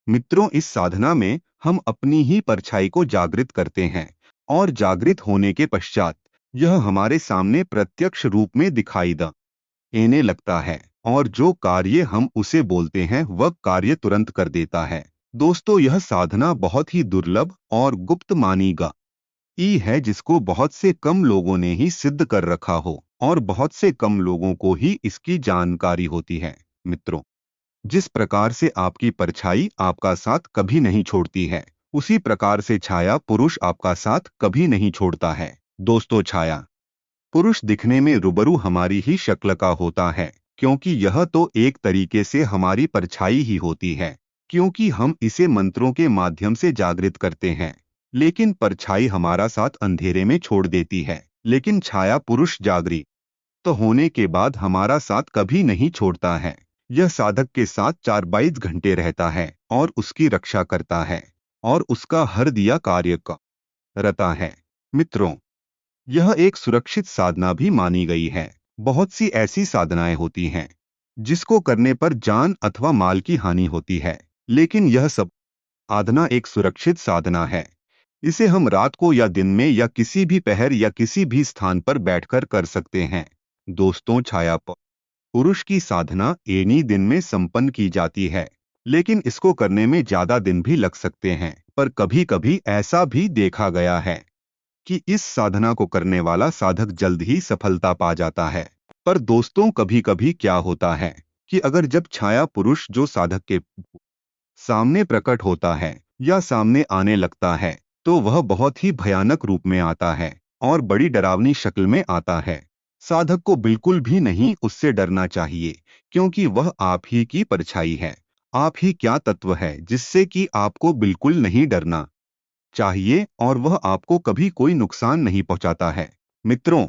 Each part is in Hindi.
मित्रों, इस साधना में हम अपनी ही परछाई को जागृत करते हैं और जागृत होने के पश्चात यह हमारे सामने प्रत्यक्ष रूप में दिखाई देने लगता है और जो कार्य हम उसे बोलते हैं वह कार्य तुरंत कर देता है। दोस्तों, यह साधना बहुत ही दुर्लभ और गुप्त मानी गई है, जिसको बहुत से कम लोगों ने ही सिद्ध कर रखा हो और बहुत से कम लोगों को ही इसकी जानकारी होती है। मित्रों, जिस प्रकार से आपकी परछाई आपका साथ कभी नहीं छोड़ती है, उसी प्रकार से छाया पुरुष आपका साथ कभी नहीं छोड़ता है। दोस्तों, छाया पुरुष दिखने में रूबरू हमारी ही शक्ल का होता है, क्योंकि यह तो एक तरीके से हमारी परछाई ही होती है, क्योंकि हम इसे मंत्रों के माध्यम से जागृत करते हैं। लेकिन परछाई हमारा साथ अंधेरे में छोड़ देती है, लेकिन छाया पुरुष जागृत तो होने के बाद हमारा साथ कभी नहीं छोड़ता है। यह साधक के साथ 24 घंटे रहता है और उसकी रक्षा करता है और उसका हर दिया कार्य करता है। मित्रों, यह एक सुरक्षित साधना भी मानी गई है। बहुत सी ऐसी साधनाएं होती हैं जिसको करने पर जान अथवा माल की हानि होती है, लेकिन यह सब साधना एक सुरक्षित साधना है। इसे हम रात को या दिन में या किसी भी पहर या किसी भी स्थान पर बैठकर कर सकते हैं। दोस्तों, छाया पुरुष की साधना एनी दिन में संपन्न की जाती है, लेकिन इसको करने में ज्यादा दिन भी लग सकते हैं। पर कभी कभी ऐसा भी देखा गया है कि इस साधना को करने वाला साधक जल्द ही सफलता पा जाता है। पर दोस्तों, कभी कभी क्या होता है कि अगर जब छाया पुरुष जो साधक के सामने प्रकट होता है या सामने आने लगता है, तो वह बहुत ही भयानक रूप में आता है और बड़ी डरावनी शक्ल में आता है। साधक को बिल्कुल भी नहीं उससे डरना चाहिए, क्योंकि वह आप ही की परछाई है। आप ही क्या तत्व है जिससे कि आपको बिल्कुल नहीं डरना चाहिए और वह आपको कभी कोई नुकसान नहीं पहुंचाता है। मित्रों,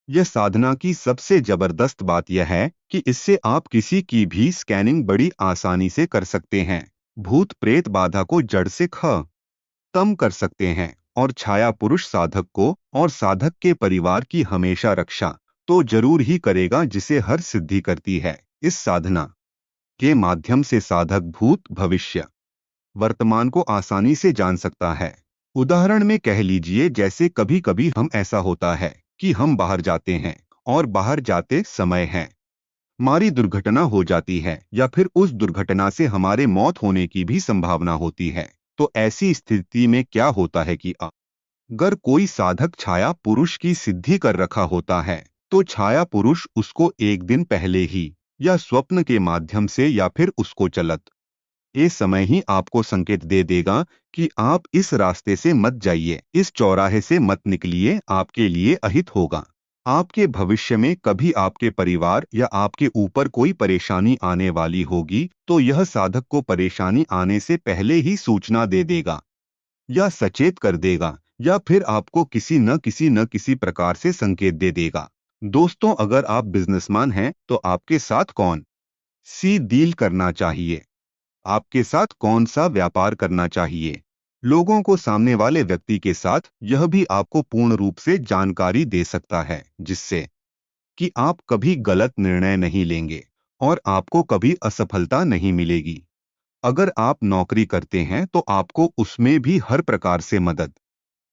यह साधना की सबसे जबरदस्त बात यह है कि इससे आप किसी की भी स्कैनिंग बड़ी आसानी से कर सकते हैं, भूत प्रेत बाधा को जड़ से खत्म कर सकते हैं और छाया पुरुष साधक को और साधक के परिवार की हमेशा रक्षा तो जरूर ही करेगा, जिसे हर सिद्धि करती है। इस साधना के माध्यम से साधक भूत, भविष्य, वर्तमान को आसानी से जान सकता है। उदाहरण में कह लीजिए, जैसे कभी कभी हम ऐसा होता है कि हम बाहर जाते हैं और बाहर जाते समय है हमारी दुर्घटना हो जाती है या फिर उस दुर्घटना से हमारे मौत होने की भी संभावना होती है। तो ऐसी स्थिति में क्या होता है कि अगर कोई साधक छाया पुरुष की सिद्धि कर रखा होता है, तो छाया पुरुष उसको एक दिन पहले ही या स्वप्न के माध्यम से या फिर उसको चलत ये समय ही आपको संकेत दे देगा कि आप इस रास्ते से मत जाइए, इस चौराहे से मत निकलिए, आपके लिए अहित होगा। आपके भविष्य में कभी आपके परिवार या आपके ऊपर कोई परेशानी आने वाली होगी, तो यह साधक को परेशानी आने से पहले ही सूचना दे देगा या सचेत कर देगा या फिर आपको किसी न किसी प्रकार से संकेत दे देगा। दोस्तों, अगर आप बिजनेसमैन हैं तो आपके साथ कौन सी डील करना चाहिए, आपके साथ कौन सा व्यापार करना चाहिए, लोगों को सामने वाले व्यक्ति के साथ यह भी आपको पूर्ण रूप से जानकारी दे सकता है, जिससे कि आप कभी गलत निर्णय नहीं लेंगे और आपको कभी असफलता नहीं मिलेगी। अगर आप नौकरी करते हैं तो आपको उसमें भी हर प्रकार से मदद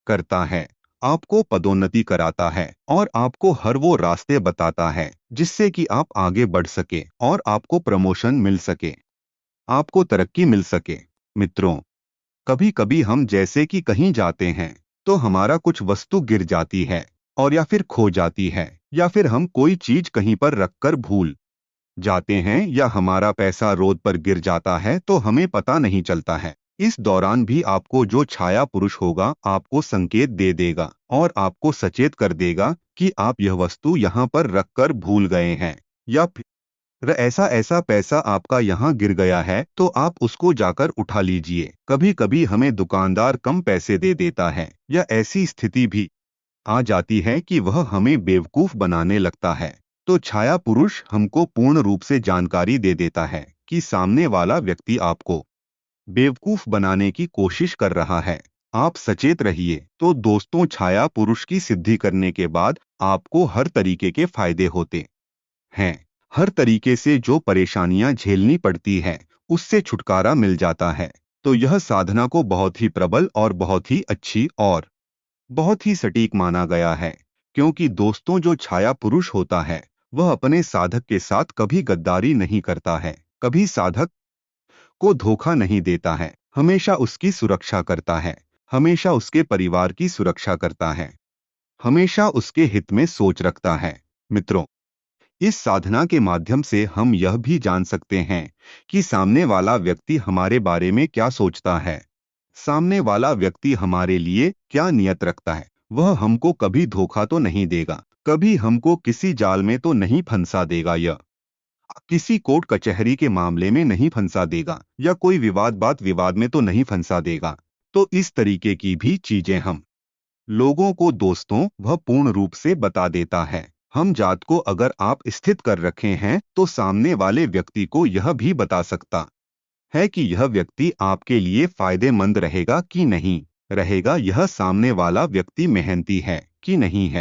करता है, आपको पदोन्नति कराता है और आपको हर वो रास्ते बताता है जिससे कि आप आगे बढ़ सके और आपको प्रमोशन मिल सके, आपको तरक्की मिल सके। मित्रों, कभी कभी हम जैसे कि कहीं जाते हैं तो हमारा कुछ वस्तु गिर जाती है और या फिर खो जाती है या फिर हम कोई चीज कहीं पर रखकर भूल जाते हैं या हमारा पैसा रोड पर गिर जाता है तो हमें पता नहीं चलता है। इस दौरान भी आपको जो छाया पुरुष होगा आपको संकेत दे देगा और आपको सचेत कर देगा कि आप यह वस्तु यहाँ पर रखकर भूल गए हैं या फिर ऐसा ऐसा पैसा आपका यहाँ गिर गया है, तो आप उसको जाकर उठा लीजिए। कभी कभी हमें दुकानदार कम पैसे दे देता है या ऐसी स्थिति भी आ जाती है कि वह हमें बेवकूफ बनाने लगता है, तो छाया पुरुष हमको पूर्ण रूप से जानकारी दे देता है कि सामने वाला व्यक्ति आपको बेवकूफ बनाने की कोशिश कर रहा है। आप सचेत रहिए। तो दोस्तों, छाया पुरुष की सिद्धि करने के बाद आपको हर तरीके के फायदे होते हैं। हर तरीके से जो परेशानियां झेलनी पड़ती है उससे छुटकारा मिल जाता है। तो यह साधना को बहुत ही प्रबल और बहुत ही अच्छी और बहुत ही सटीक माना गया है, क्योंकि दोस्तों जो छाया पुरुष होता है वह अपने साधक के साथ कभी गद्दारी नहीं करता है, कभी साधक को धोखा नहीं देता है, हमेशा उसकी सुरक्षा करता है, हमेशा उसके परिवार की सुरक्षा करता है, हमेशा उसके हित में सोच रखता है। मित्रों, इस साधना के माध्यम से हम यह भी जान सकते हैं कि सामने वाला व्यक्ति हमारे बारे में क्या सोचता है, सामने वाला व्यक्ति हमारे लिए क्या नियत रखता है। वह हमको कभी धोखा तो नहीं देगा, कभी हमको किसी जाल में तो नहीं फंसा देगा, या किसी कोर्ट कचहरी के मामले में नहीं फंसा देगा, या कोई विवाद में तो नहीं फंसा देगा। तो इस तरीके की भी चीजें हम लोगों को दोस्तों वह पूर्ण रूप से बता देता है। हम जात को अगर आप स्थित कर रखे हैं तो सामने वाले व्यक्ति को यह भी बता सकता है कि यह व्यक्ति आपके लिए फायदेमंद रहेगा कि नहीं रहेगा, यह सामने वाला व्यक्ति मेहनती है कि नहीं है।